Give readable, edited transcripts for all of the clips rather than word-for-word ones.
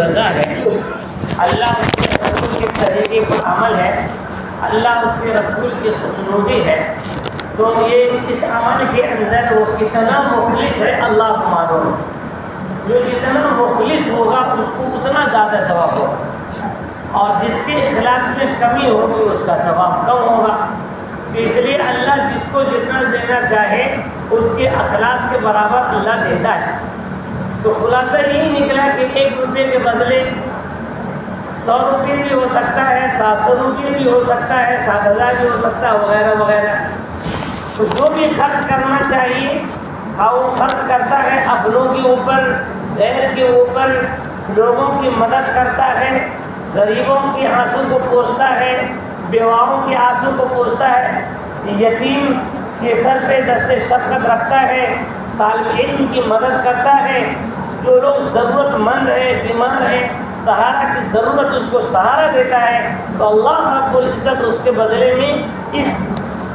رضا ہے، اللہ اس کے رسول کے طریقے پر عمل ہے، اللہ اس کے رسول کی خوشنودی ہے، تو یہ اس عمل کے اندر وہ کتنا مخلص ہے اللہ کو معلوم ہے۔ جو جتنا مخلص ہوگا اس کو اتنا زیادہ ثواب ہوگا، اور جس کے اخلاص میں کمی ہوگی اس کا ثواب کم ہوگا۔ تو اس لیے اللہ جس کو جتنا دینا چاہے اس کے اخلاص کے برابر اللہ دیتا ہے۔ تو خلاصہ یہی نکلا کہ 1 روپے کے بدلے 100 روپے بھی ہو سکتا ہے، 700 روپے بھی ہو سکتا ہے، 7,000 بھی ہو سکتا ہے، وغیرہ وغیرہ۔ تو جو بھی خرچ کرنا چاہیے وہ خرچ کرتا ہے اپنوں کے اوپر، غیر کے اوپر، لوگوں کی مدد کرتا ہے، غریبوں کے آنسو کو پوچھتا ہے، بیواؤں کے آنسو کو پوچھتا ہے، یتیم کے سر پہ دست شفقت رکھتا ہے، طالب علم کی مدد کرتا ہے، جو لوگ ضرورت مند ہیں، بیمار ہیں، سہارا کی ضرورت اس کو سہارا دیتا ہے، تو اللہ رب العزت اس کے بدلے میں اس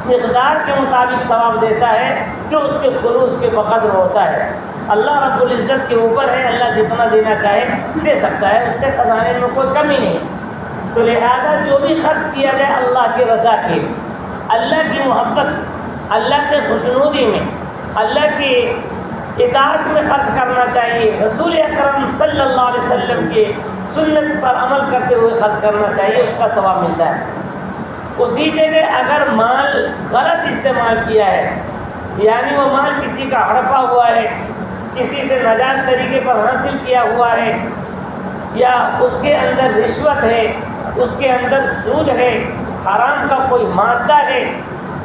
مقدار کے مطابق ثواب دیتا ہے جو اس کے خلوص کے بقدر ہوتا ہے۔ اللہ رب العزت کے اوپر ہے، اللہ جتنا دینا چاہے دے سکتا ہے، اس کے خزانے میں کوئی کمی نہیں۔ تو لہذا جو بھی خرچ کیا جائے اللہ کی رضا کے، اللہ کی محبت، اللہ کے خوشنودی میں، اللہ کی اطاعت میں خرچ کرنا چاہیے، رسول اکرم صلی اللہ علیہ وسلم کے سنت پر عمل کرتے ہوئے خرچ کرنا چاہیے، اس کا ثواب ملتا ہے۔ اسی جگہ اگر مال غلط استعمال کیا ہے، یعنی وہ مال کسی کا ہڑپا ہوا ہے، کسی سے ناجائز طریقے پر حاصل کیا ہوا ہے، یا اس کے اندر رشوت ہے، اس کے اندر سود ہے، حرام کا کوئی مادہ ہے،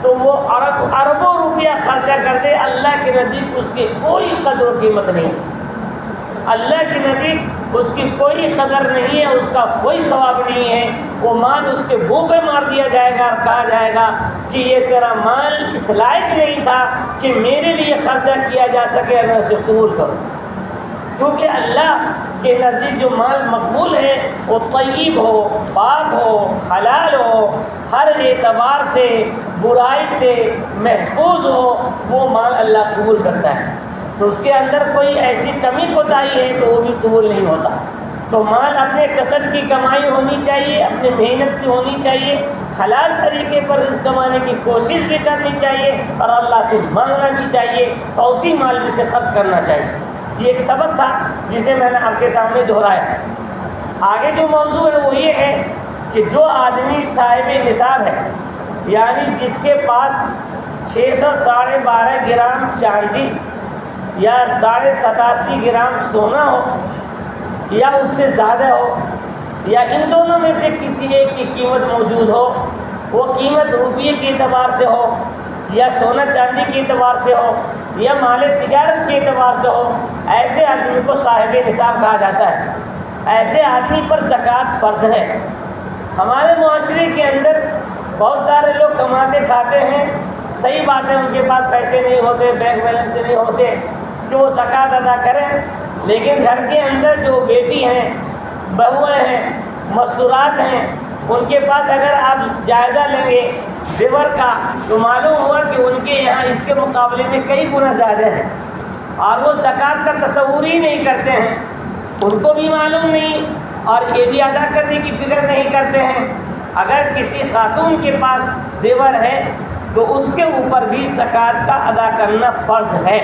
تو وہ اربوں روپیہ خرچہ کر دے، اللہ کے نزدیک اس کی کوئی قدر و قیمت نہیں، اللہ کے نزدیک اس کی کوئی قدر نہیں ہے، اس کا کوئی ثواب نہیں ہے۔ وہ مال اس کے منہ پہ مار دیا جائے گا اور کہا جائے گا کہ یہ تیرا مال اس لائق نہیں تھا کہ میرے لیے خرچہ کیا جا سکے اور میں اسے قبول کروں۔ کیونکہ اللہ کے نزدیک جو مال مقبول ہے وہ طیب ہو، پاک ہو، حلال ہو، ہر اعتبار سے، برائی سے محفوظ ہو، وہ مال اللہ قبول کرتا ہے۔ تو اس کے اندر کوئی ایسی کمی کوتاہی ہے تو وہ بھی قبول نہیں ہوتا۔ تو مال اپنے کسب کی کمائی ہونی چاہیے، اپنے محنت کی ہونی چاہیے، حلال طریقے پر رزق کمانے کی کوشش بھی کرنی چاہیے، اور اللہ سے مانگنا بھی چاہیے، اور اسی مال میں سے خرچ کرنا چاہیے۔ یہ ایک سبق تھا جسے میں نے آپ کے سامنے دہرایا۔ آگے جو موضوع ہے وہ یہ ہے کہ جو آدمی صاحب نصاب ہے، یعنی جس کے پاس 612.5 گرام چاندی یا 87.5 گرام سونا ہو، یا اس سے زیادہ ہو، یا ان دونوں میں سے کسی ایک کی قیمت موجود ہو، وہ قیمت روپیے کے اعتبار سے ہو، یا سونا چاندی کے اعتبار سے ہو، یا مال تجارت کے اعتبار سے ہو، ایسے آدمی کو صاحب نصاب کہا جاتا ہے۔ ایسے آدمی پر زکوٰۃ فرض ہے۔ ہمارے معاشرے کے اندر بہت سارے لوگ کماتے کھاتے ہیں، صحیح بات ہے، ان کے پاس پیسے نہیں ہوتے، بینک بیلنس نہیں ہوتے کہ وہ زکوٰۃ ادا کریں، لیکن گھر کے اندر جو بیٹی ہیں، بہویں ہیں، مستورات ہیں، ان کے پاس اگر آپ جائزہ لیں گے زیور کا تو معلوم ہوا کہ ان کے یہاں اس کے مقابلے میں کئی گنا زیادہ ہے، اور وہ زکوٰۃ کا تصور ہی نہیں کرتے ہیں، ان کو بھی معلوم نہیں اور یہ بھی ادا کرنے کی فکر نہیں کرتے ہیں۔ اگر کسی خاتون کے پاس زیور ہے تو اس کے اوپر بھی زکوٰۃ کا ادا کرنا فرض ہے۔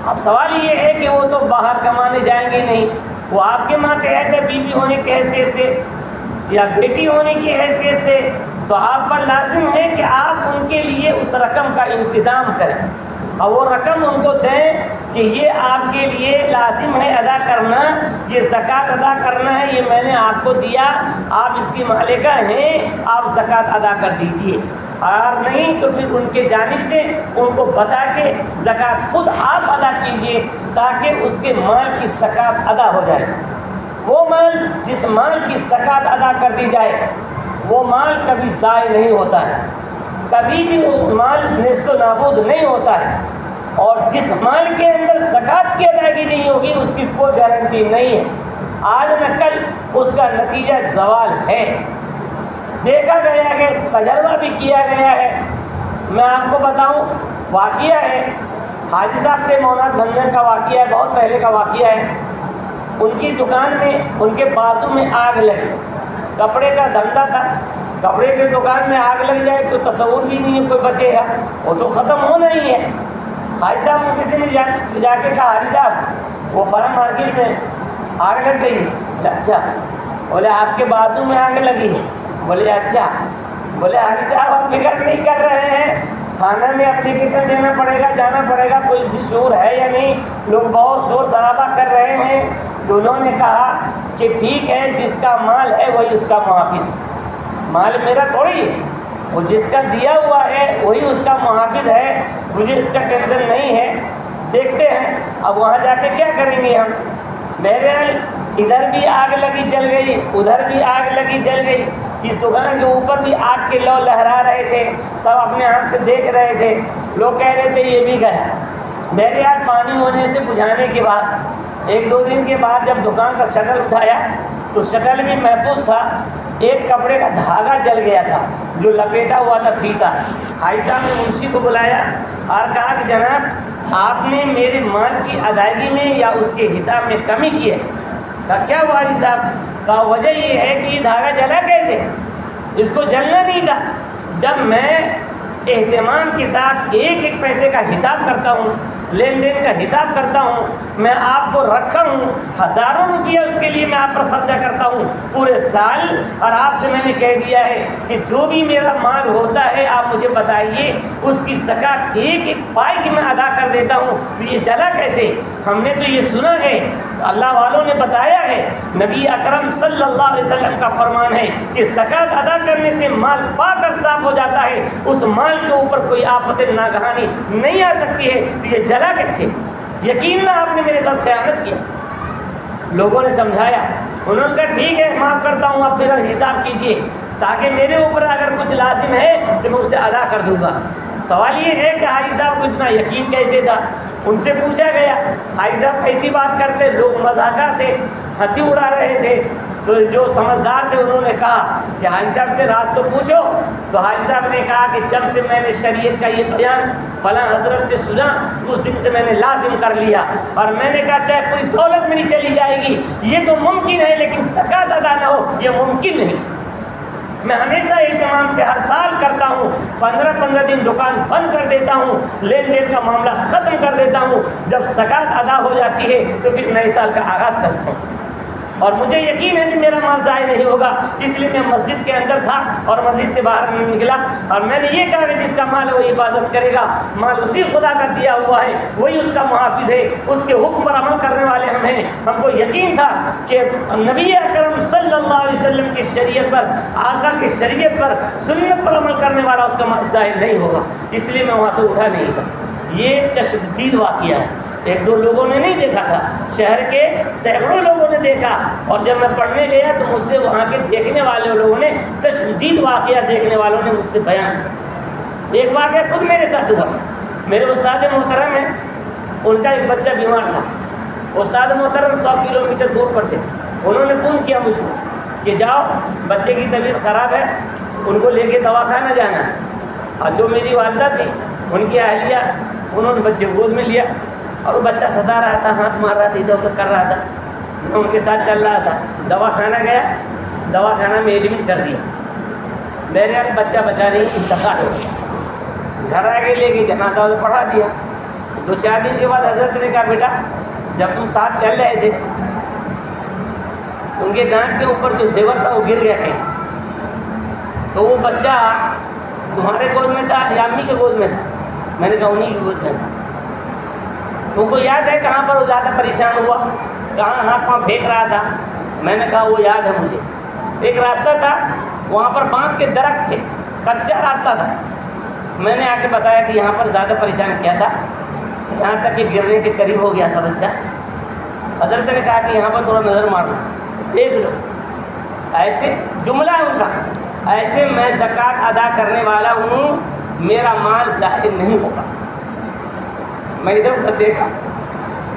اب سوال یہ ہے کہ وہ تو باہر کمانے جائیں گے نہیں، وہ آپ کے ماتحت ہے، بیوی ہونے کی حیثیت سے یا بیٹی ہونے کی حیثیت سے، تو آپ پر لازم ہے کہ آپ ان کے لیے اس رقم کا انتظام کریں، اور وہ رقم ان کو دیں کہ یہ آپ کے لیے لازم ہے ادا کرنا، یہ زکوٰۃ ادا کرنا ہے، یہ میں نے آپ کو دیا، آپ اس کی مالکہ ہیں، آپ زکوٰۃ ادا کر دیجئے، اور نہیں تو پھر ان کے جانب سے ان کو بتا کے زکوٰۃ خود آپ ادا کیجئے تاکہ اس کے مال کی زکوٰۃ ادا ہو جائے۔ وہ مال جس مال کی زکوٰۃ ادا کر دی جائے وہ مال کبھی ضائع نہیں ہوتا ہے، کبھی بھی وہ مال نیست و نابود نہیں ہوتا ہے، اور جس مال کے اندر زکوٰۃ کی ادائیگی نہیں ہوگی اس کی کوئی گارنٹی نہیں ہے، آج نہ کل اس کا نتیجہ زوال ہے۔ دیکھا گیا ہے، تجربہ بھی کیا گیا ہے۔ میں آپ کو بتاؤں، واقعہ ہے حاجی صاحب کے مونات بننے کا واقعہ ہے، بہت پہلے کا واقعہ ہے۔ ان کی دکان میں ان کے بازو میں آگ لگی، کپڑے کا دھندا تھا، کپڑے کی دکان میں آگ لگ جائے تو تصور بھی نہیں ہے کوئی بچے گا، وہ تو ختم ہونا ہی ہے۔ حاجی صاحب کو کسی نے جا کے کہا حاجی صاحب وہ فلاں مارکیٹ میں آگ لگ گئی، اچھا، بولے آپ کے بازو میں آگ لگی ہے، بولے اچھا، بولے حاجی صاحب آپ فکر نہیں کر رہے ہیں، تھانہ میں اپلیکیشن دینا پڑے گا، جانا پڑے گا، کوئی شور ہے یا نہیں، لوگ بہت شور شرابہ کر رہے ہیں۔ تو انہوں نے کہا کہ ٹھیک ہے، جس کا مال ہے وہی اس کا محافظ ہے، مال میرا تھوڑی ہے، وہ جس کا دیا ہوا ہے وہی اس کا محافظ ہے، مجھے اس کا ٹینشن نہیں ہے، دیکھتے ہیں اب وہاں جا کے کیا کریں گے ہم۔ بہرحال ادھر بھی آگ لگی جل گئی، ادھر بھی آگ لگی جل گئی، اس دکان کے اوپر بھی آگ کے لو لہرا رہے تھے، سب اپنے آنکھ سے دیکھ رہے تھے، لوگ کہہ رہے تھے یہ بھی گیا۔ بہرحال پانی ہونے سے بجھانے کے بعد 1-2 دن کے بعد جب دکان کا شٹر اٹھایا تو شٹر بھی محفوظ تھا، ایک کپڑے کا دھاگا جل گیا تھا جو لپیٹا ہوا تھا پھیتا۔ حاجی صاحب نے منشی کو بلایا اور کہا کہ جناب آپ نے میرے مال کی ادائیگی میں یا اس کے حساب میں کمی کی ہے۔ کہا کیا ہوا حاجی صاحب؟ کہا وجہ یہ ہے کہ یہ دھاگا جلا کیسے، اس کو جلنا نہیں تھا۔ جب میں اہتمام کے ساتھ ایک ایک پیسے کا حساب کرتا ہوں، لین دین کا حساب کرتا ہوں، میں آپ کو رکھا ہوں، ہزاروں روپیہ اس کے لیے میں آپ پر خرچہ کرتا ہوں پورے سال، اور آپ سے میں نے کہہ دیا ہے کہ جو بھی میرا مال ہوتا ہے آپ مجھے بتائیے، اس کی زکوٰۃ ایک ایک پائی کی میں ادا کر دیتا ہوں، تو یہ جلا کیسے؟ ہم نے تو یہ سنا ہے، اللہ والوں نے بتایا ہے، نبی اکرم صلی اللہ علیہ وسلم کا فرمان ہے کہ زکوٰۃ ادا کرنے سے مال پاک اور صاف ہو جاتا ہے، اس مال کے اوپر کوئی آفت ناگہانی نہیں آ سکتی ہے، تو یہ جلا کیسے؟ یقیناً آپ نے میرے ساتھ خیانت کیا۔ لوگوں نے سمجھایا، انہوں نے کہا ٹھیک ہے معاف کرتا ہوں، آپ میرا حساب کیجیے تاکہ میرے اوپر اگر کچھ لازم ہے تو میں اسے ادا کر دوں گا۔ سوال یہ ہے کہ حاجی صاحب کو اتنا یقین کیسے تھا؟ ان سے پوچھا گیا حاجی صاحب کیسی بات کرتے، لوگ مذاقہ تھے، ہنسی اڑا رہے تھے، تو جو سمجھدار تھے انہوں نے کہا کہ حاجی صاحب سے راز تو پوچھو۔ تو حاجی صاحب نے کہا کہ جب سے میں نے شریعت کا یہ بیان فلاں حضرت سے سنا اس دن سے میں نے لازم کر لیا، اور میں نے کہا چاہے پوری دولت میری چلی جائے گی یہ تو ممکن ہے، لیکن زکوٰۃ ادا نہ ہو یہ ممکن نہیں۔ میں ہمیشہ اہتمام سے ہر سال کرتا ہوں، 15 دن دکان بند کر دیتا ہوں، لین دین کا معاملہ ختم کر دیتا ہوں، جب زکوٰۃ ادا ہو جاتی ہے تو پھر نئے سال کا آغاز کرتا ہوں، اور مجھے یقین ہے کہ میرا مال ضائع نہیں ہوگا، اس لیے میں مسجد کے اندر تھا اور مسجد سے باہر نہیں نکلا، اور میں نے یہ کہا کہ جس کا مال ہے وہ حفاظت کرے گا، مال اسی خدا کا دیا ہوا ہے، وہی اس کا محافظ ہے، اس کے حکم پر عمل کرنے والے ہم ہیں۔ ہم کو یقین تھا کہ نبی اکرم صلی اللہ علیہ وسلم کی شریعت پر، آقا کی شریعت پر، سنت پر عمل کرنے والا اس کا مال ضائع نہیں ہوگا، اس لیے میں وہاں سے اٹھا نہیں تھا۔ یہ چشمدید واقعہ ہے، 1-2 لوگوں نے نہیں دیکھا تھا، شہر کے سینکڑوں لوگوں نے دیکھا، اور جب میں پڑھنے گیا تو مجھ سے وہاں کے دیکھنے والے لوگوں نے، تشدید واقعہ دیکھنے والوں نے مجھ سے بیان کیا۔ ایک واقعہ خود میرے ساتھ ہوا، میرے استاد محترم ہیں، ان کا ایک بچہ بیمار تھا، استاد محترم 100 کلومیٹر دور پر تھے، انہوں نے فون کیا مجھ کو کہ جاؤ بچے کی طبیعت خراب ہے، ان کو لے کے دواخانہ جانا ہے، اور جو میری والدہ تھی ان کی اہلیہ انہوں نے بچے گود میں لیا، اور وہ بچہ ستا رہا تھا، ہاتھ مار رہا تھا، ادھر ادھر کر رہا تھا، میں ان کے ساتھ چل رہا تھا، دواخانہ گیا، دواخانہ میں ایڈمٹ کر دیا، میرے بچہ بچا نہیں، انتقال ہو گیا، گھر آ کے لے کے جنازہ پڑھا دیا۔ 2-4 دن کے بعد حضرت نے کہا بیٹا جب تم ساتھ چل رہے تھے ان کے دانت کے اوپر جو زیور تھا وہ گر گیا کہیں، تو وہ بچہ تمہارے گود میں تھا یا امی کے گود میں تھا؟ میں نے کہا انہیں کی گود میں تھا۔ تم کو یاد ہے کہاں پر وہ زیادہ پریشان ہوا، کہاں ہاتھ پاؤں پھینک رہا تھا؟ میں نے کہا وہ یاد ہے مجھے، ایک راستہ تھا وہاں پر بانس کے درخت تھے، کچا راستہ تھا، میں نے آ کے بتایا کہ یہاں پر زیادہ پریشان کیا تھا، یہاں تک کہ گرنے کے قریب ہو گیا تھا بچہ۔ حضرت نے کہا کہ یہاں پر تھوڑا نظر مار لو، دیکھ لو، ایسے جملہ ہے ان کا، ایسے میں زکوٰۃ ادا کرنے والا ہوں، میرا مال ضائع نہیں ہوگا۔ میں ادھر ادھر دیکھا،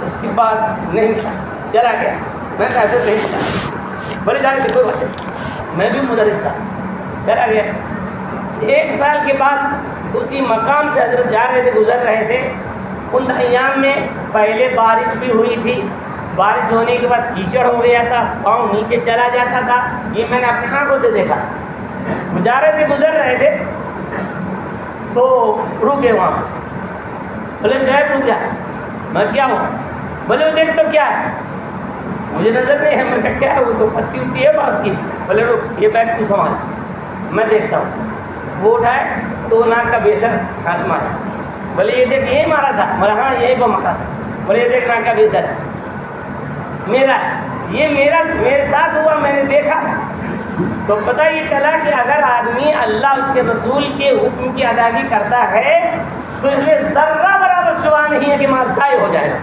اس کے بعد نہیں کیا، چلا گیا، میں کہا حضرت نہیں کیا، بولے جانے سے کوئی بات نہیں، میں بھی مدرس تھا، چلا گیا۔ 1 سال کے بعد اسی مقام سے حضرت جا رہے تھے، گزر رہے تھے، ان ایام میں پہلے بارش بھی ہوئی تھی، بارش ہونے کے بعد کیچڑ ہو گیا تھا، پاؤں نیچے چلا جاتا تھا، یہ میں نے اپنی آنکھوں سے دیکھا۔ گزر رہے تھے تو رکے وہاں، بولے شعیب رک جا، میں کیا ہوں؟ بولے وہ دیکھ تو کیا ہے؟ مجھے نظر نہیں ہے، میں کیا ہے؟ وہ تو پتی ہوتی ہے باس کی۔ بولے رک، یہ بیگ تو سنبھال، میں دیکھتا ہوں۔ وہ اٹھائے تو ناک کا بیسر ہاتھ مارا، بولے یہ دیکھ یہی مارا تھا؟ بولے ہاں یہی کو مارا تھا۔ بولے یہ دیکھ ناک کا بیسر میرا، یہ میرے ساتھ ہوا، میں نے دیکھا۔ تو پتہ یہ چلا کہ اگر آدمی اللہ اس کے رسول کے حکم کی ادائیگی کرتا ہے تو اس میں ذرہ برابر شبہ نہیں ہے کہ مال ضائع ہو جائے گا۔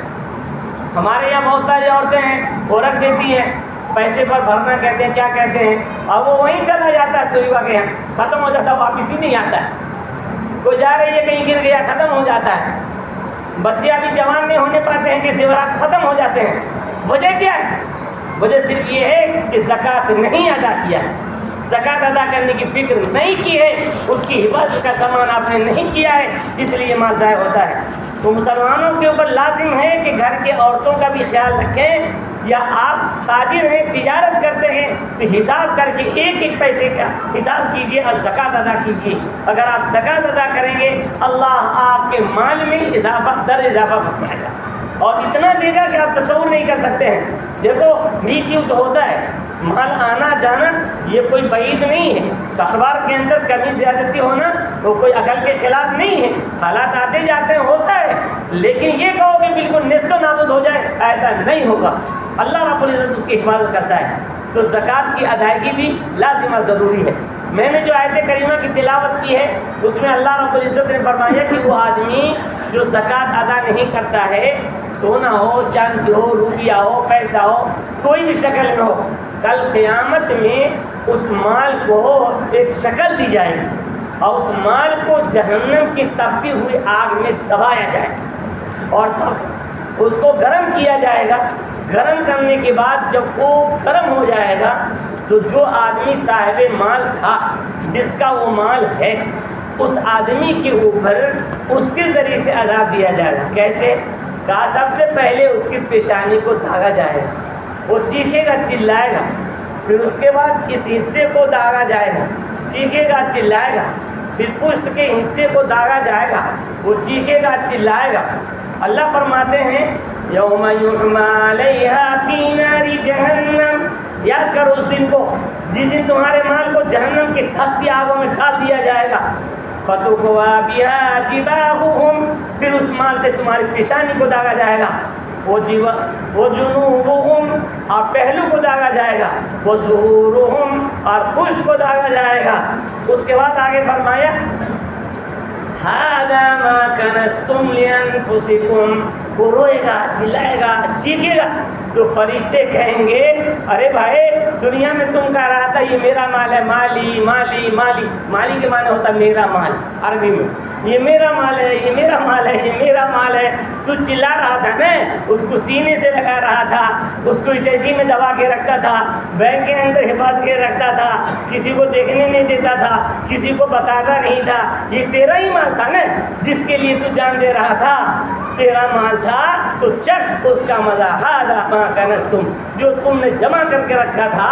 ہمارے یہاں بہت ساری عورتیں ہیں، وہ رکھ دیتی ہیں، پیسے پر بھرنا کہتے ہیں، کیا کہتے ہیں، اور وہ وہیں چلا جاتا ہے، سوئیوا کے یہاں ختم ہو جاتا ہے، واپس ہی نہیں آتا ہے۔ کوئی جا رہی ہے کہیں گر گیا، ختم ہو جاتا ہے۔ بچے ابھی جوان نہیں ہونے پاتے ہیں کہ زیورات ختم ہو جاتے ہیں۔ وجہ کیا ہے؟ وجہ صرف یہ ہے کہ زکوٰۃ نہیں ادا کیا، زکوٰۃ ادا کرنے کی فکر نہیں کی ہے، اس کی حفاظت کا سامان آپ نے نہیں کیا ہے، اس لیے مال ضائع ہوتا ہے۔ تو مسلمانوں کے اوپر لازم ہے کہ گھر کے عورتوں کا بھی خیال رکھیں، یا آپ تاجر ہیں، تجارت کرتے ہیں تو حساب کر کے ایک ایک پیسے کا حساب کیجیے اور زکوٰۃ ادا کیجیے۔ اگر آپ زکوٰۃ ادا کریں گے اللہ آپ کے مال میں اضافہ در اضافہ فرمائے گا، اور اتنا دے گا کہ آپ تصور نہیں کر سکتے ہیں۔ دیکھو نیکی تو ہوتا ہے، مال آنا جانا یہ کوئی بعید نہیں ہے، کاروبار کے اندر کمی زیادتی ہونا وہ کوئی عقل کے خلاف نہیں ہے، حالات آتے جاتے ہیں، ہوتا ہے، لیکن یہ کہو کہ بالکل نیست و نابود ہو جائے، ایسا نہیں ہوگا۔ اللہ رب العزت اس کی حفاظت کرتا ہے۔ تو زکوٰۃ کی ادائیگی بھی لازمہ ضروری ہے۔ میں نے جو آیت کریمہ کی تلاوت کی ہے اس میں اللہ رب العزت نے فرمایا کہ وہ آدمی جو زکوٰۃ ادا نہیں کرتا ہے، سونا ہو، چاندی ہو، روپیہ ہو، پیسہ ہو، کوئی بھی شکل میں ہو، کل قیامت میں اس مال کو ایک شکل دی جائے گی اور اس مال کو جہنم کی تپتی ہوئی آگ میں دبایا جائے گا، اور تب اس کو گرم کیا جائے گا۔ گرم کرنے کے بعد جب وہ گرم ہو جائے گا تو جو آدمی صاحب مال تھا، جس کا وہ مال ہے، اس آدمی کے اوپر اس کے ذریعے سے عذاب دیا جائے گا۔ کیسے؟ کہا سب سے پہلے اس کی پیشانی کو داغا جائے گا، وہ چیخے گا، چلائے گا، پھر اس کے بعد اس حصے کو داغا جائے گا، چیخے گا، چلائے گا، پھر پشت کے حصے کو داغا جائے گا، وہ چیخے گا، چلائے گا۔ اللہ فرماتے ہیں یوم یحمى علیہا فی نار جہنم، یاد کرو اس دن کو جس دن تمہارے مال کو جہنم کی تھکتی آگوں میں ڈال دیا جائے گا۔ فتقوی بہا جباہہم، پھر اس مال سے تمہاری پیشانی کو داغا جائے گا، وہ جنوبہم، اور پہلو کو داغا جائے گا، وہ ظہورہم، اور پشت کو داغا جائے گا۔ اس کے بعد آگے فرمایا ھذا ما کنزتم لانفسکم، وہ روئے گا، چلائے گا، چیخے گا، تو فرشتے کہیں گے ارے بھائی دنیا میں تم کہہ رہا تھا یہ میرا مال ہے، مالی مالی مالی، مالی کے معنی ہوتا میرا مال عربی میں، یہ میرا مال ہے، یہ میرا مال ہے، یہ میرا مال ہے، تو چلا رہا تھا نا، اس کو سینے سے لگا رہا تھا، اس کو اٹیچی میں دبا کے رکھتا تھا، بینک کے اندر حفاظت کے رکھتا تھا، کسی کو دیکھنے نہیں دیتا تھا، کسی کو بتاتا نہیں تھا، یہ تیرا ہی مال تھا نا جس کے لیے تو جان دے رہا تھا، تیرا مال تھا تو چک اس کا مزہ، ھذا ما کنزتم، جو تم نے جمع کر کے رکھا تھا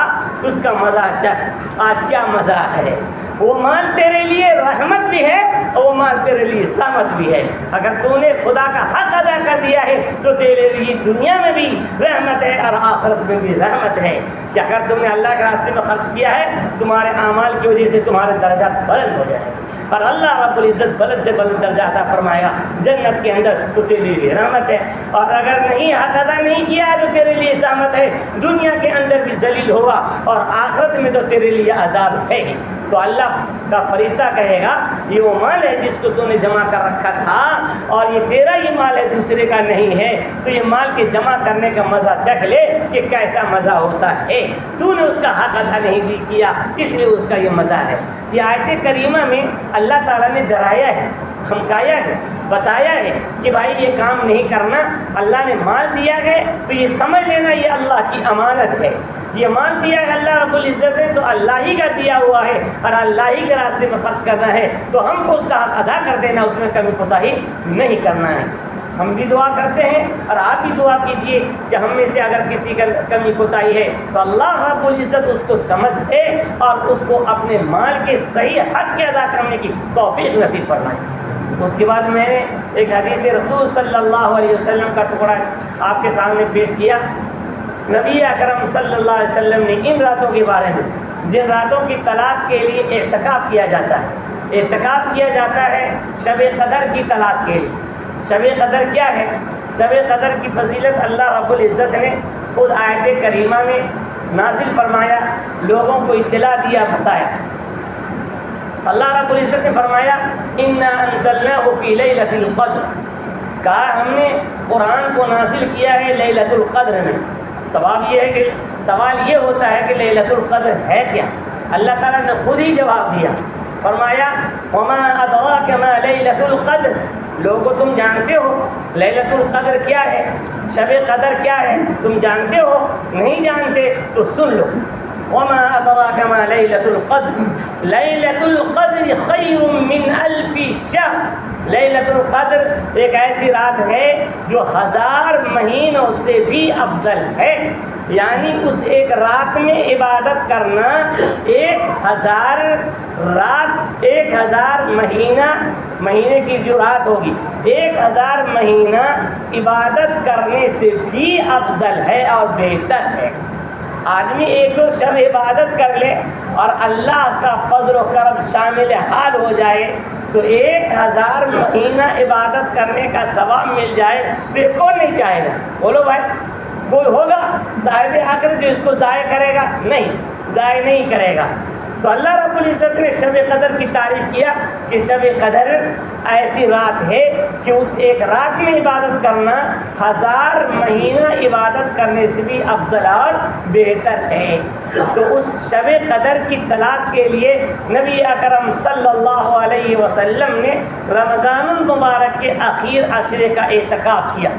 اس کا مزہ چک، آج کیا مزہ ہے۔ وہ مال تیرے لیے رحمت بھی ہے اور وہ مال تیرے لیے زحمت بھی ہے۔ اگر تو نے خدا کا حق ادا کر دیا ہے تو تیرے لیے دنیا میں بھی رحمت ہے اور آخرت میں بھی رحمت ہے، کہ اگر تم نے اللہ کے راستے میں خرچ کیا ہے تمہارے اعمال کی وجہ سے تمہارے درجات بلند ہو جائیں گے، اور اللہ رب العزت بلند سے بلند درجہ عطا فرمائے گا جنت کے اندر، تو تیرے لیے رحمت ہے۔ اور اگر نہیں حق ادا نہیں کیا ہے تو تیرے لیے زحمت ہے، دنیا کے اندر بھی ذلیل ہوگا اور آخرت میں تو تیرے لیے عذاب ہے ہی۔ تو اللہ کا فرشتہ کہے گا یہ وہ مال ہے جس کو تو نے جمع کر رکھا تھا اور یہ تیرا ہی مال ہے، دوسرے کا نہیں ہے، تو یہ مال کے جمع کرنے کا مزہ چکھ لے کہ کیسا مزہ ہوتا ہے۔ تو نے اس کا حق ادا نہیں کیا اس لیے اس کا یہ مزہ ہے۔ یہ آیت کریمہ میں اللہ تعالیٰ نے ڈرایا ہے، دھمکایا ہے، بتایا ہے کہ بھائی یہ کام نہیں کرنا، اللہ نے مال دیا ہے تو یہ سمجھ لینا یہ اللہ کی امانت ہے، یہ مال دیا ہے اللہ رب العزت نے تو اللہ ہی کا دیا ہوا ہے اور اللہ ہی کے راستے میں خرچ کرنا ہے، تو ہم کو اس کا حق ادا کر دینا، اس میں کمی کوتاہی نہیں کرنا ہے۔ ہم بھی دعا کرتے ہیں اور آپ بھی دعا کیجئے کہ ہم میں سے اگر کسی کا کمی کوتاہی ہے تو اللہ رب العزت اس کو سمجھ دے اور اس کو اپنے مال کے صحیح حق کے ادا کرنے کی توفیق نصیب فرمائے۔ اس کے بعد میں نے ایک حدیث رسول صلی اللہ علیہ وسلم کا ٹکڑا آپ کے سامنے پیش کیا۔ نبی اکرم صلی اللہ علیہ وسلم نے ان راتوں کے بارے میں جن راتوں کی تلاش کے لیے اعتکاف کیا جاتا ہے، اعتکاف کیا جاتا ہے شب قدر کی تلاش کے لیے۔ شب قدر کیا ہے؟ شب قدر کی فضیلت اللہ رب العزت نے خود آیت کریمہ میں نازل فرمایا، لوگوں کو اطلاع دیا، بتایا۔ اللہ رب العزت نے فرمایا انا انزلناہ فی لیلۃ القدر، کہا ہم نے قرآن کو نازل کیا ہے لیلۃ القدر میں۔ سوال یہ ہوتا ہے کہ لیلۃ القدر ہے کیا؟ اللہ تعالیٰ نے خود ہی جواب دیا، فرمایا وما ادراک ما لیلۃ القدر، لوگو تم جانتے ہو لیلۃ القدر کیا ہے؟ شب قدر کیا ہے؟ تم جانتے ہو؟ نہیں جانتے تو سن لو۔ وما ادراک ما لیلۃ القدر لیلۃ القدر خیر من الف شہر، لیلۃ القدر ایک ایسی رات ہے جو 1000 مہینوں سے بھی افضل ہے۔ یعنی اس ایک رات میں عبادت کرنا 1000 رات، 1000 مہینے کی جو رات ہوگی 1000 مہینہ عبادت کرنے سے بھی افضل ہے اور بہتر ہے۔ آدمی ایک دو شب عبادت کر لے اور اللہ کا فضل و کرم شامل حال ہو جائے تو 1000 مہینہ عبادت کرنے کا ثواب مل جائے تو یہ کون نہیں چاہے گا؟ بولو بھائی، کوئی ہوگا صاحب آخر جو اس کو ضائع کرے گا؟ نہیں، ضائع نہیں کرے گا۔ تو اللہ رب العزت نے شب قدر کی تعریف کیا کہ شب قدر ایسی رات ہے کہ اس ایک رات میں عبادت کرنا 1000 مہینہ عبادت کرنے سے بھی افضل اور بہتر ہے۔ تو اس شب قدر کی تلاش کے لیے نبی اکرم صلی اللہ علیہ وسلم نے رمضان المبارک کے آخر عشرے کا اعتکاف کیا۔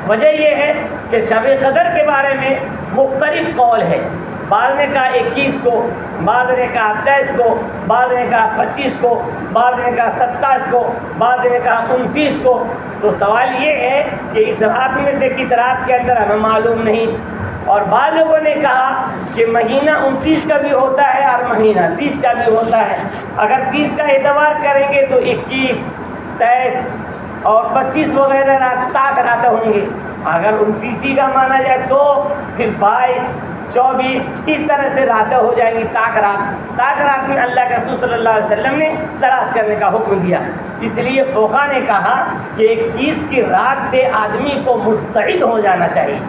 وجہ یہ ہے کہ شب قدر کے بارے میں مختلف قول ہے، بعض نے کہا 21 کو، بعض نے کہا 23 کو، بعض نے کہا 25 کو، بعض نے کہا 27 کو، بعض نے کہا 29 کو۔ تو سوال یہ ہے کہ اس رات میں سے کس رات کے اندر ہمیں معلوم نہیں، اور بعض لوگوں نے کہا کہ مہینہ 29 کا بھی ہوتا ہے اور مہینہ 30 کا بھی ہوتا ہے۔ اگر 30 کا اعتبار کریں گے تو 21، 23 اور 25 وغیرہ رات تاک راتیں ہوں گی۔ اگر 29 کا مانا جائے تو پھر 22، 24 اس طرح سے راتیں ہو جائیں گی۔ تاک رات میں اللہ کے رسول صلی اللہ علیہ وسلم نے تلاش کرنے کا حکم دیا۔ اس لیے فقہا نے کہا کہ 21 کی رات سے آدمی کو مستعد ہو جانا چاہیے۔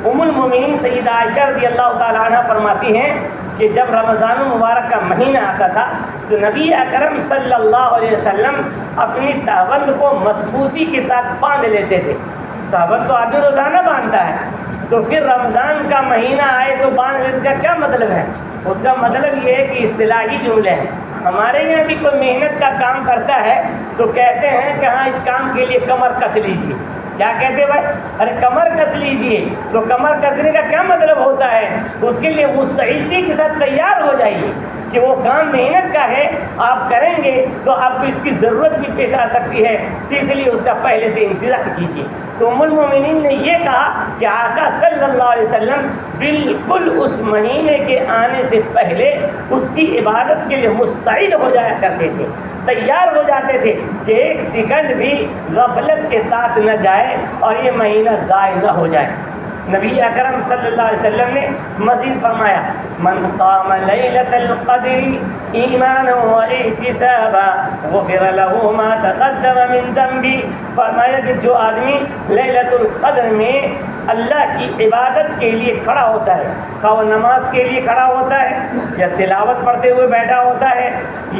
ام المومنین سیدہ عائشہ رضی اللہ تعالیٰ عنہ فرماتی ہیں کہ جب رمضان المبارک کا مہینہ آتا تھا تو نبی اکرم صلی اللہ علیہ وسلم اپنی تہبند کو مضبوطی کے ساتھ باندھ لیتے تھے۔ تہبند تو آدمی روزانہ باندھتا ہے، تو پھر رمضان کا مہینہ آئے تو باندھ لینے کا کیا مطلب ہے؟ اس کا مطلب یہ ہے کہ اصطلاحی جملے ہیں۔ ہمارے یہاں بھی کوئی محنت کا کام کرتا ہے تو کہتے ہیں کہ ہاں اس کام کے لیے کمر کس لیجیے۔ کیا کہتے بھائی؟ ارے کمر کس لیجیے۔ تو کمر کسنے کا کیا مطلب ہوتا ہے؟ اس کے لیے مستعدی کے ساتھ تیار ہو جائیے کہ وہ کام محنت کا ہے، آپ کریں گے تو آپ کو اس کی ضرورت بھی پیش آ سکتی ہے، تو اس لیے اس کا پہلے سے انتظام کیجیے۔ تو ام المومنین نے یہ کہا کہ آقا صلی اللہ علیہ وسلم بالکل اس مہینے کے آنے سے پہلے اس کی عبادت کے لیے مستعد ہو جایا کرتے تھے، تیار ہو جاتے تھے کہ ایک سیکنڈ بھی غفلت کے ساتھ نہ جائے اور یہ مہینہ ضائع نہ ہو جائے۔ نبی اکرم صلی اللہ علیہ وسلم نے مزید فرمایا من قام لیلۃ القدر ایمانا واحتسابا غفر له ما تقدم من ذنبه، فرمایا کہ جو آدمی لیلۃ القدر میں اللہ کی عبادت کے لیے کھڑا ہوتا ہے، خواہ وہ نماز کے لیے کھڑا ہوتا ہے یا تلاوت پڑھتے ہوئے بیٹھا ہوتا ہے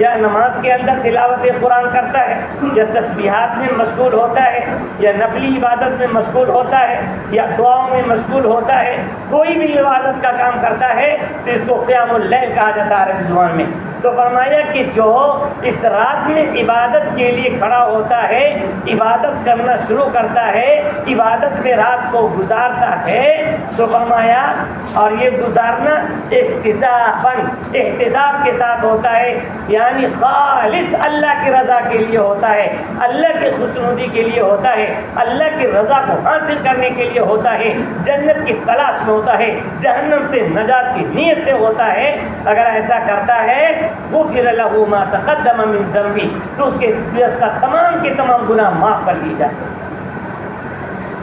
یا نماز کے اندر تلاوت قرآن کرتا ہے یا تسبیحات میں مشغول ہوتا ہے یا نفلی عبادت میں مشغول ہوتا ہے یا دعاؤں میں مشغول ہوتا ہے، کوئی بھی عبادت کا کام کرتا ہے تو اس کو قیام اللیل کہا جاتا ہے عربی زبان میں۔ تو فرمایا کہ جو اس رات میں عبادت کے لیے کھڑا ہوتا ہے، عبادت کرنا شروع کرتا ہے، عبادت میں رات کو گزارتا ہے، تو فرمایا اور یہ گزارنا احتساب کے ساتھ ہوتا ہے، یعنی خالص اللہ کی رضا کے لیے ہوتا ہے، اللہ کی خوشنودی کے لیے ہوتا ہے، اللہ کی رضا کو حاصل کرنے کے لیے ہوتا ہے، جنت کی تلاش میں ہوتا ہے، جہنم سے نجات کی نیت سے ہوتا ہے۔ اگر ایسا کرتا ہے غفر له ما تقدم من ذنبه، تو اس کے تمام کے تمام گناہ معاف کر دیے جاتے ہیں۔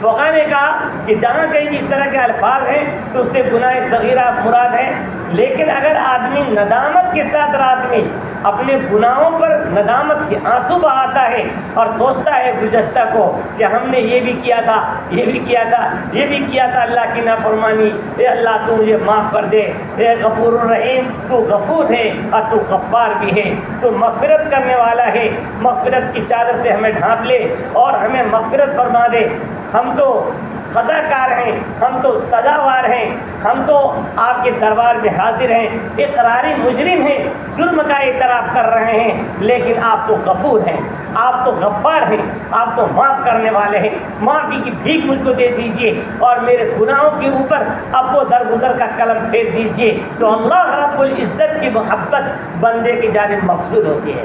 فقہ نے کہا کہ جہاں کہیں بھی اس طرح کے الفاظ ہیں تو اس سے گناہ صغیرہ مراد ہے، لیکن اگر آدمی ندامت کے ساتھ رات میں اپنے گناہوں پر ندامت کے آنسو بہاتا ہے اور سوچتا ہے گزشتہ کو کہ ہم نے یہ بھی کیا تھا، یہ بھی کیا تھا، یہ بھی کیا تھا، اللہ کی نافرمانی، اے اللہ تو مجھے معاف کر دے، اے غفور الرحیم تو غفور ہے اور تو غفار بھی ہے، تو مغفرت کرنے والا ہے، مغفرت کی چادر سے ہمیں ڈھانپ لے اور ہمیں مغفرت فرما دے۔ ہم تو خطا کار ہیں، ہم تو سزاوار ہیں، ہم تو آپ کے دربار میں حاضر ہیں، اقراری مجرم ہیں، جرم کا اعتراف کر رہے ہیں، لیکن آپ تو غفور ہیں، آپ تو غفار ہیں، آپ تو معاف کرنے والے ہیں، معافی کی بھیک مجھ کو دے دیجئے اور میرے گناہوں کے اوپر اب وہ درگزر کا قلم پھیر دیجئے۔ تو اللہ رب العزت کی محبت بندے کی جانب مبذول ہوتی ہے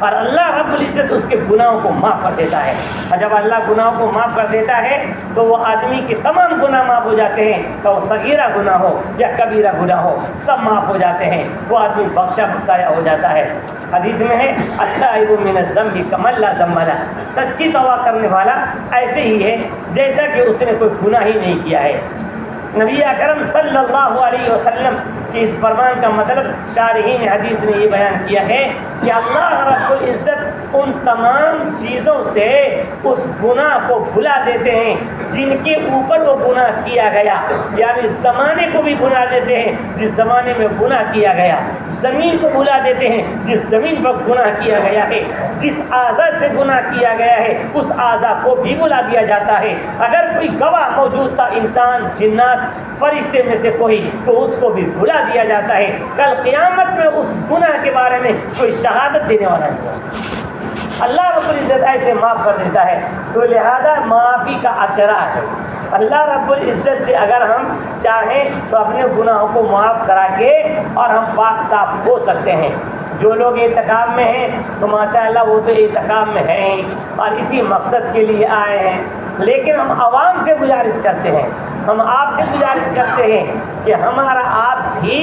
اور اللہ رب العزت اس کے گناہوں کو معاف کر دیتا ہے، اور جب اللہ گناہوں کو معاف کر دیتا ہے تو وہ آدمی کے تمام گناہ معاف ہو جاتے ہیں، تو وہ صغیرہ گناہ ہو یا کبیرہ گناہ ہو سب معاف ہو جاتے ہیں، وہ آدمی بخشا بخشایا ہو جاتا ہے۔ حدیث میں ہے التائب من الذنب کمن لا ذنب لہ، سچی توبہ کرنے والا ایسے ہی ہے جیسا کہ اس نے کوئی گناہ ہی نہیں کیا ہے۔ نبی اکرم صلی اللہ علیہ وسلم کے اس فرمان کا مطلب شارحین حدیث نے یہ بیان کیا ہے کہ اللہ رب العزت ان تمام چیزوں سے اس گناہ کو بھلا دیتے ہیں جن کے اوپر وہ گناہ کیا گیا، یعنی زمانے کو بھی بھلا دیتے ہیں جس زمانے میں گناہ کیا گیا، زمین کو بھلا دیتے ہیں جس زمین پر گناہ کیا گیا ہے، جس اعضاء سے گناہ کیا گیا ہے اس اعضاء کو بھی بھلا دیا جاتا ہے۔ اگر کوئی گواہ موجود تھا، انسان، جنات، فرشتے میں سے کوئی، تو اس کو بھی بھلا دیا جاتا ہے۔ کل قیامت میں اس گناہ کے بارے میں کوئی شہادت دینے والا نہیں ہوگا۔ اللہ رب العزت ایسے معاف کر دیتا ہے، تو لہذا معافی کا اشرہ ہے۔ اللہ رب العزت سے اگر ہم چاہیں تو اپنے گناہوں کو معاف کرا کے اور ہم پاک صاف ہو سکتے ہیں۔ جو لوگ اعتکاف میں ہیں تو ماشاءاللہ وہ تو اعتکاف میں ہیں اور اسی مقصد کے لیے آئے ہیں، لیکن ہم عوام سے گزارش کرتے ہیں، ہم آپ سے گزارش کرتے ہیں کہ ہمارا آپ بھی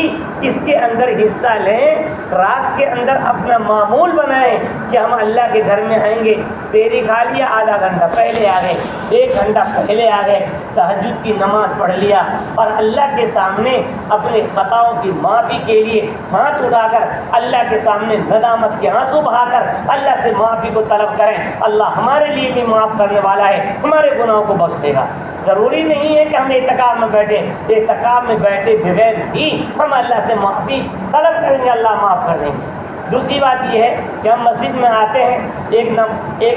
اس کے اندر حصہ لیں، رات کے اندر اپنا معمول بنائیں کہ ہم اللہ کے گھر میں آئیں گے، سحری کھا لیا، آدھا گھنٹہ پہلے آ گئے، 1 گھنٹہ پہلے آ گئے، تہجد کی نماز پڑھ لیا اور اللہ کے سامنے اپنے خطاؤں کی معافی کے لیے ہاتھ اٹھا کر اللہ کے سامنے ندامت کے آنسو بہا کر اللہ سے معافی کو طلب کریں۔ اللہ ہمارے لیے بھی معاف کرنے والا ہے، ہمارے گناہوں کو بخش دے گا۔ ضروری نہیں ہے کہ ہم اعتکاف میں بیٹھے، اعتکاف میں بیٹھے بغیر بھی ہم اللہ سے معافی طلب کریں گے، اللہ معاف کر دیں گے۔ دوسری بات یہ ہے کہ ہم مسجد میں آتے ہیں، ایک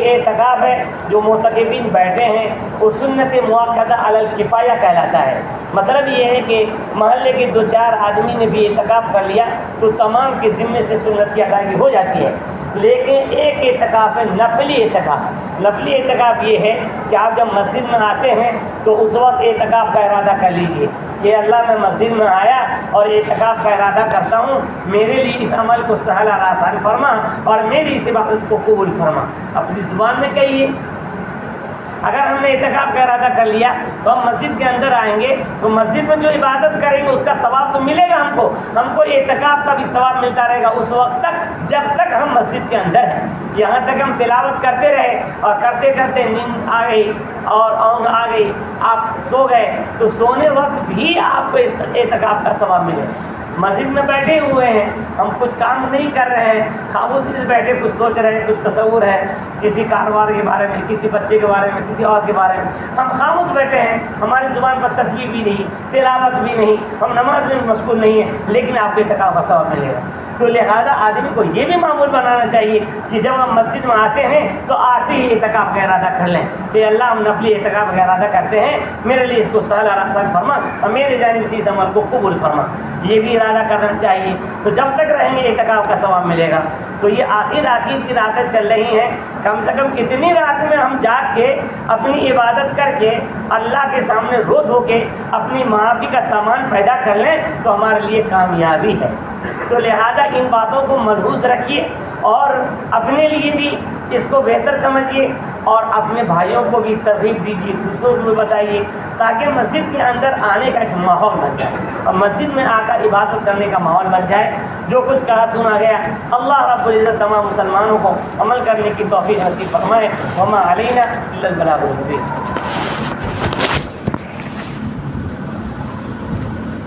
اعتکاف ہے جو معتکفین بیٹھے ہیں، وہ سنت مؤکدہ علی الکفایہ کہلاتا ہے۔ مطلب یہ ہے کہ محلے کے 2-4 آدمی نے بھی اعتکاف کر لیا تو تمام کے ذمے سے سنت کی ادائیگی ہو جاتی ہے۔ لیکن ایک اعتکاف ہے نفلی اعتکاف۔ نفلی اعتکاف یہ ہے کہ آپ جب مسجد میں آتے ہیں تو اس وقت اعتکاف کا ارادہ کر لیجئے کہ اللہ میں مسجد میں آیا اور اعتکاف کا ارادہ کرتا ہوں، میرے لیے اس عمل کو سہل اور آسان فرما اور میری اس عبادت کو قبول فرما۔ اپنی زبان میں کہیے۔ اگر ہم نے اعتکاف کا ارادہ کر لیا تو ہم مسجد کے اندر آئیں گے تو مسجد میں جو عبادت کریں گے اس کا ثواب تو ملے گا ہم کو اعتکاف کا بھی ثواب ملتا رہے گا اس وقت تک جب تک ہم مسجد کے اندر ہیں۔ یہاں تک ہم تلاوت کرتے رہے اور کرتے کرتے نیند آ گئی اور اونگ آ گئی، آپ سو گئے، تو سونے وقت بھی آپ کو اعتکاف کا ثواب ملے گا۔ مسجد میں بیٹھے ہوئے ہیں، ہم کچھ کام نہیں کر رہے ہیں، خاموشی سے بیٹھے کچھ سوچ رہے ہیں، کچھ تصور ہے کسی کاروبار کے بارے میں، کسی بچے کے بارے میں، کسی اور کے بارے میں، ہم خاموش بیٹھے ہیں، ہماری زبان پر تسبیح بھی نہیں، تلاوت بھی نہیں، ہم نماز میں بھی مشغول نہیں ہیں، لیکن آپ کو اعتکاف کا ثواب ملے گا۔ تو لہذا آدمی کو یہ بھی معمول بنانا چاہیے کہ جب ہم مسجد میں آتے ہیں تو آتے ہی اعتکاف کا ارادہ کر لیں کہ اللہ ہم نفلی اعتکاف کا ارادہ کرتے ہیں، میرے لیے اس کو سہل اور آسان فرما اور میرے جانب سے اس عمل کو قبول فرما، یہ بھی ارادہ کرنا چاہیے۔ تو جب تک رہیں گے اعتکاف کا ثواب ملے گا۔ تو یہ آخر کی راتیں چل رہی ہیں، کم سے کم اتنی رات میں ہم جاگ کے اپنی عبادت کر کے اللہ کے سامنے رو دھو کے اپنی معافی کا سامان پیدا کر لیں تو ہمارے لیے کامیابی ہے۔ تو لہذا ان باتوں کو ملحوظ رکھیے اور اپنے لیے بھی اس کو بہتر سمجھیے اور اپنے بھائیوں کو بھی ترغیب دیجیے، دوسروں کو بھی بتائیے، تاکہ مسجد کے اندر آنے کا ایک ماحول بن جائے اور مسجد میں آ کر عبادت کرنے کا ماحول بن جائے۔ جو کچھ کہا سنا گیا، اللہ رب العزت تمام مسلمانوں کو عمل کرنے کی توفیق نصیب فرمائے۔ وما علینا الا البلاغ المبین۔